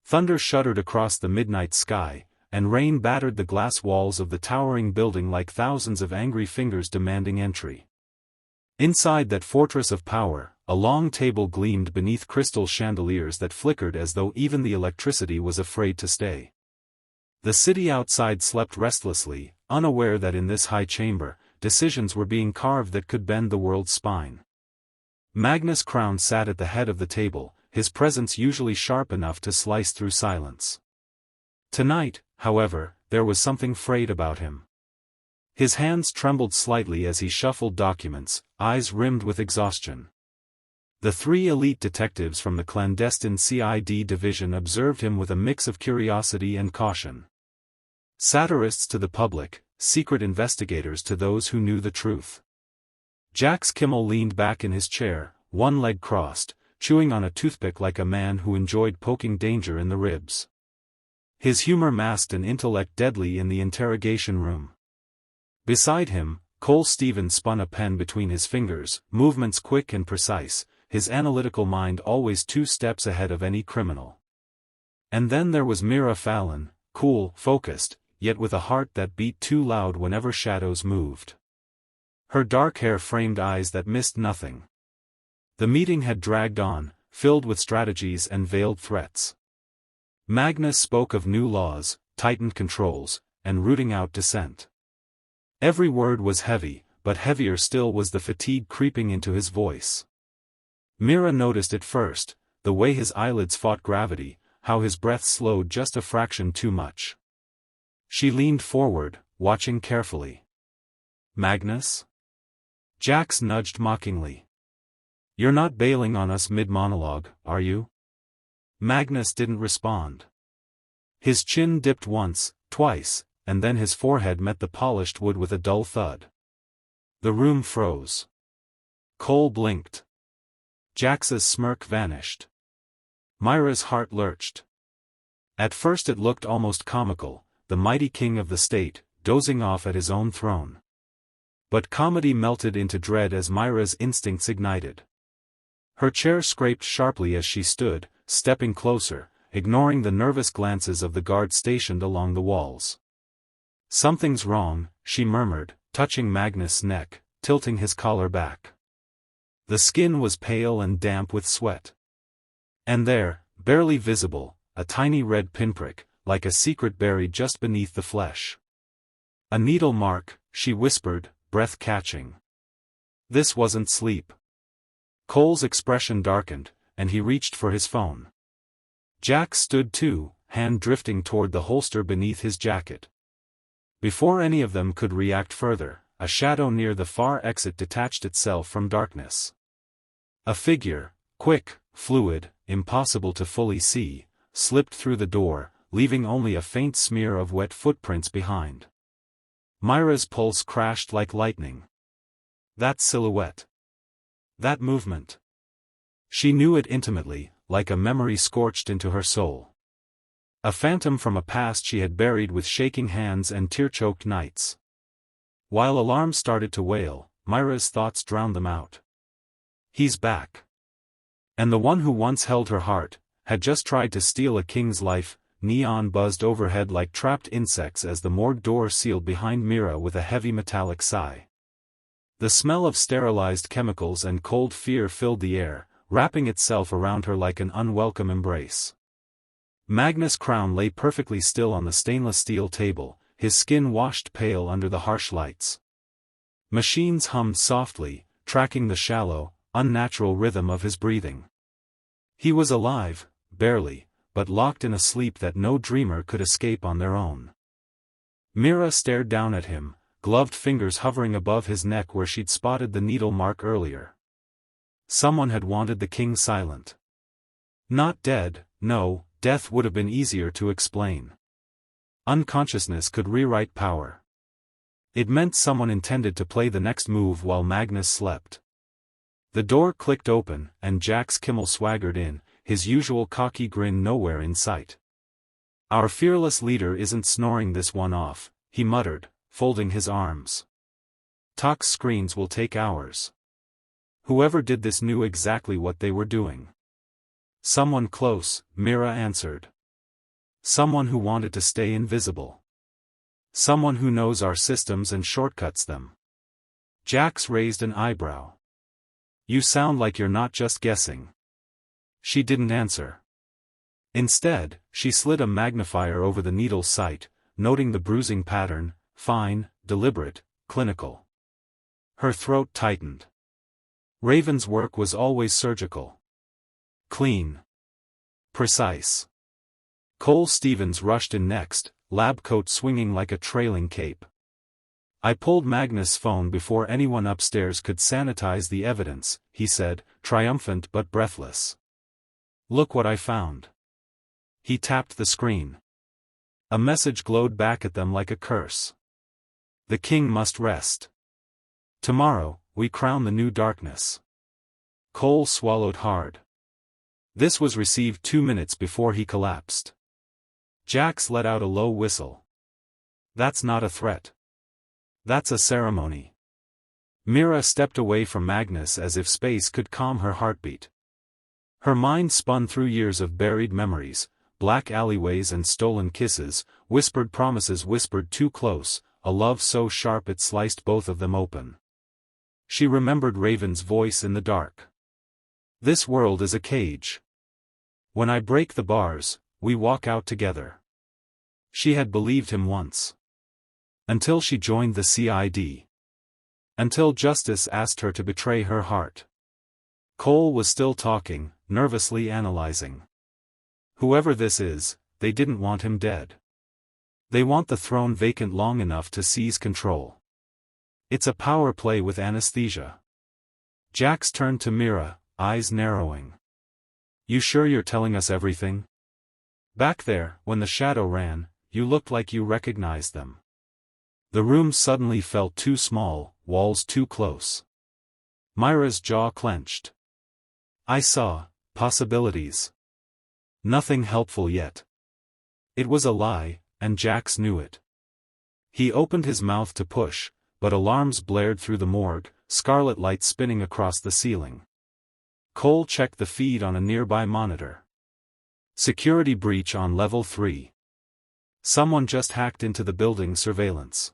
Thunder shuddered across the midnight sky, and rain battered the glass walls of the towering building like thousands of angry fingers demanding entry. Inside that fortress of power, a long table gleamed beneath crystal chandeliers that flickered as though even the electricity was afraid to stay. The city outside slept restlessly, unaware that in this high chamber, decisions were being carved that could bend the world's spine. Magnus Crown sat at the head of the table, his presence usually sharp enough to slice through silence. Tonight, however, there was something frayed about him. His hands trembled slightly as he shuffled documents, eyes rimmed with exhaustion. The three elite detectives from the clandestine CID division observed him with a mix of curiosity and caution. Satirists to the public, secret investigators to those who knew the truth. Jax Kimmel leaned back in his chair, one leg crossed, chewing on a toothpick like a man who enjoyed poking danger in the ribs. His humor masked an intellect deadly in the interrogation room. Beside him, Cole Stevens spun a pen between his fingers, movements quick and precise, his analytical mind always 2 steps ahead of any criminal. And then there was Mira Fallon, cool, focused, yet with a heart that beat too loud whenever shadows moved. Her dark hair framed eyes that missed nothing. The meeting had dragged on, filled with strategies and veiled threats. Magnus spoke of new laws, tightened controls, and rooting out dissent. Every word was heavy, but heavier still was the fatigue creeping into his voice. Mira noticed it first, the way his eyelids fought gravity, how his breath slowed just a fraction too much. She leaned forward, watching carefully. "Magnus?" Jax nudged mockingly. "You're not bailing on us mid-monologue, are you?" Magnus didn't respond. His chin dipped once, twice, and then his forehead met the polished wood with a dull thud. The room froze. Cole blinked. Jax's smirk vanished. Mira's heart lurched. At first it looked almost comical, the mighty king of the state, dozing off at his own throne. But comedy melted into dread as Mira's instincts ignited. Her chair scraped sharply as she stood, stepping closer, ignoring the nervous glances of the guards stationed along the walls. "Something's wrong," she murmured, touching Magnus' neck, tilting his collar back. The skin was pale and damp with sweat. And there, barely visible, a tiny red pinprick, like a secret buried just beneath the flesh. "A needle mark," she whispered, breath catching. This wasn't sleep. Cole's expression darkened, and he reached for his phone. Jax stood too, hand drifting toward the holster beneath his jacket. Before any of them could react further, a shadow near the far exit detached itself from darkness. A figure, quick, fluid, impossible to fully see, slipped through the door, leaving only a faint smear of wet footprints behind. Mira's pulse crashed like lightning. That silhouette. That movement. She knew it intimately, like a memory scorched into her soul. A phantom from a past she had buried with shaking hands and tear-choked nights. While alarms started to wail, Mira's thoughts drowned them out. He's back. And the one who once held her heart, had just tried to steal a king's life. Neon buzzed overhead like trapped insects as the morgue door sealed behind Mira with a heavy metallic sigh. The smell of sterilized chemicals and cold fear filled the air, wrapping itself around her like an unwelcome embrace. Magnus Crown lay perfectly still on the stainless steel table, his skin washed pale under the harsh lights. Machines hummed softly, tracking the shallow, unnatural rhythm of his breathing. He was alive, barely, but locked in a sleep that no dreamer could escape on their own. Mira stared down at him, gloved fingers hovering above his neck where she'd spotted the needle mark earlier. Someone had wanted the king silent. Not dead, no, death would have been easier to explain. Unconsciousness could rewrite power. It meant someone intended to play the next move while Magnus slept. The door clicked open, and Jax Kimmel swaggered in, his usual cocky grin nowhere in sight. "Our fearless leader isn't snoring this one off," he muttered, folding his arms. "Tox screens will take hours." Whoever did this knew exactly what they were doing. "Someone close," Mira answered. Someone who wanted to stay invisible. Someone who knows our systems and shortcuts them. Jax raised an eyebrow. You sound like you're not just guessing. She didn't answer. Instead, she slid a magnifier over the needle's site, noting the bruising pattern, fine, deliberate, clinical. Her throat tightened. Raven's work was always surgical. Clean. Precise. Cole Stevens rushed in next, lab coat swinging like a trailing cape. I pulled Magnus' phone before anyone upstairs could sanitize the evidence, he said, triumphant but breathless. Look what I found. He tapped the screen. A message glowed back at them like a curse. The king must rest. Tomorrow, we crown the new darkness. Cole swallowed hard. This was received 2 minutes before he collapsed. Jax let out a low whistle. That's not a threat. That's a ceremony. Mira stepped away from Magnus as if space could calm her heartbeat. Her mind spun through years of buried memories, black alleyways and stolen kisses, whispered promises whispered too close, a love so sharp it sliced both of them open. She remembered Raven's voice in the dark. This world is a cage. When I break the bars, we walk out together. She had believed him once. Until she joined the CID. Until justice asked her to betray her heart. Cole was still talking, nervously analyzing. Whoever this is, they didn't want him dead. They want the throne vacant long enough to seize control. It's a power play with anesthesia. Jax turned to Mira, eyes narrowing. You sure you're telling us everything? Back there, when the shadow ran, you looked like you recognized them. The room suddenly felt too small, walls too close. Mira's jaw clenched. I saw possibilities. Nothing helpful yet. It was a lie, and Jax knew it. He opened his mouth to push, but alarms blared through the morgue, scarlet light spinning across the ceiling. Cole checked the feed on a nearby monitor. Security breach on level 3. Someone just hacked into the building's surveillance.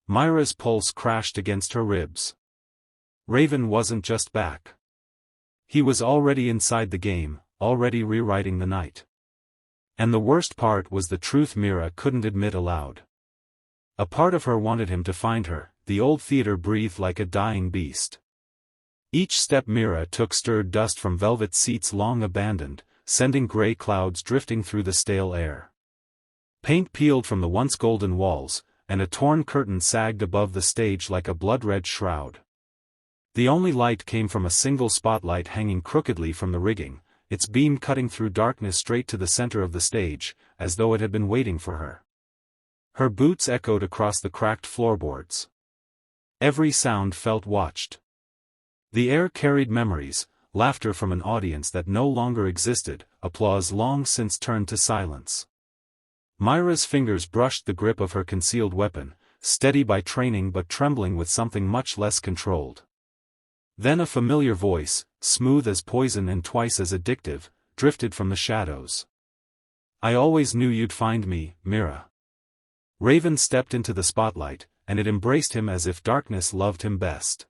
Mira's pulse crashed against her ribs. Raven wasn't just back. He was already inside the game, already rewriting the night. And the worst part was the truth Mira couldn't admit aloud. A part of her wanted him to find her. The old theater breathed like a dying beast. Each step Mira took stirred dust from velvet seats long abandoned, sending gray clouds drifting through the stale air. Paint peeled from the once golden walls, and a torn curtain sagged above the stage like a blood-red shroud. The only light came from a single spotlight hanging crookedly from the rigging, its beam cutting through darkness straight to the center of the stage, as though it had been waiting for her. Her boots echoed across the cracked floorboards. Every sound felt watched. The air carried memories, laughter from an audience that no longer existed, applause long since turned to silence. Mira's fingers brushed the grip of her concealed weapon, steady by training but trembling with something much less controlled. Then a familiar voice, smooth as poison and twice as addictive, drifted from the shadows. I always knew you'd find me, Mira. Raven stepped into the spotlight, and it embraced him as if darkness loved him best.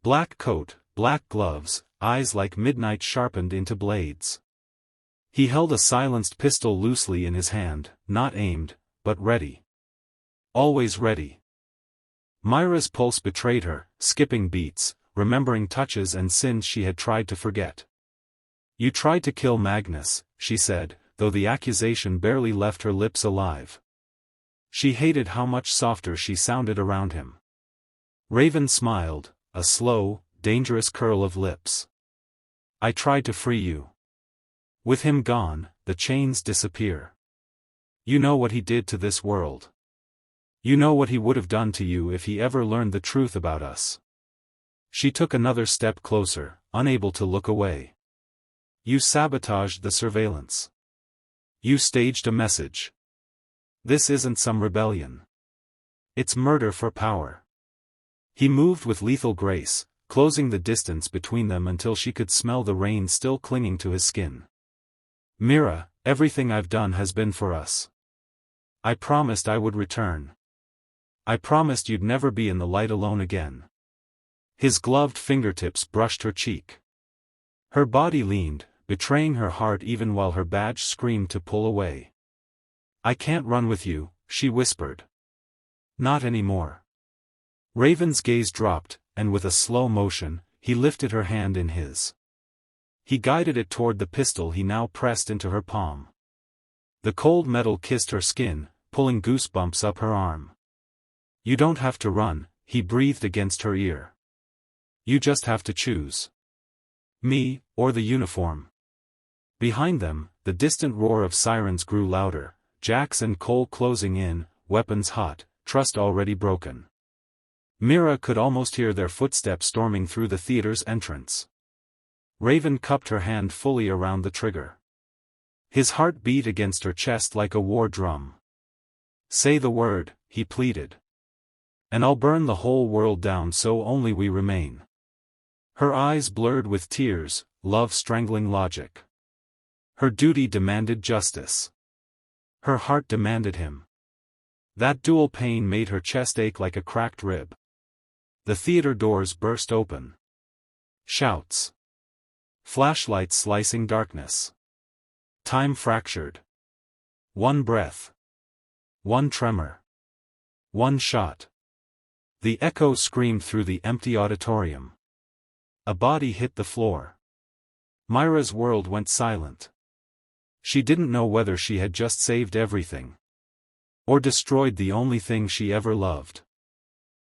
Black coat, black gloves, eyes like midnight sharpened into blades. He held a silenced pistol loosely in his hand, not aimed, but ready. Always ready. Mira's pulse betrayed her, skipping beats, remembering touches and sins she had tried to forget. You tried to kill Magnus, she said, though the accusation barely left her lips alive. She hated how much softer she sounded around him. Raven smiled, a slow, dangerous curl of lips. I tried to free you. With him gone, the chains disappear. You know what he did to this world. You know what he would have done to you if he ever learned the truth about us. She took another step closer, unable to look away. You sabotaged the surveillance. You staged a message. This isn't some rebellion. It's murder for power. He moved with lethal grace, closing the distance between them until she could smell the rain still clinging to his skin. Mira, Everything I've done has been for us. I promised I would return. I promised you'd never be in the light alone again. His gloved fingertips brushed her cheek. Her body leaned, betraying her heart even while her badge screamed to pull away. I can't run with you, she whispered. Not anymore. Raven's gaze dropped, and with a slow motion, he lifted her hand in his. He guided it toward the pistol he now pressed into her palm. The cold metal kissed her skin, pulling goosebumps up her arm. You don't have to run, he breathed against her ear. You just have to choose. Me, or the uniform. Behind them, the distant roar of sirens grew louder, Jax and Cole closing in, weapons hot, trust already broken. Mira could almost hear their footsteps storming through the theater's entrance. Raven cupped her hand fully around the trigger. His heart beat against her chest like a war drum. Say the word, he pleaded. And I'll burn the whole world down so only we remain. Her eyes blurred with tears, love strangling logic. Her duty demanded justice. Her heart demanded him. That dual pain made her chest ache like a cracked rib. The theater doors burst open. Shouts. Flashlights slicing darkness. Time fractured. One breath. One tremor. One shot. The echo screamed through the empty auditorium. A body hit the floor. Myra's world went silent. She didn't know whether she had just saved everything. Or destroyed the only thing she ever loved.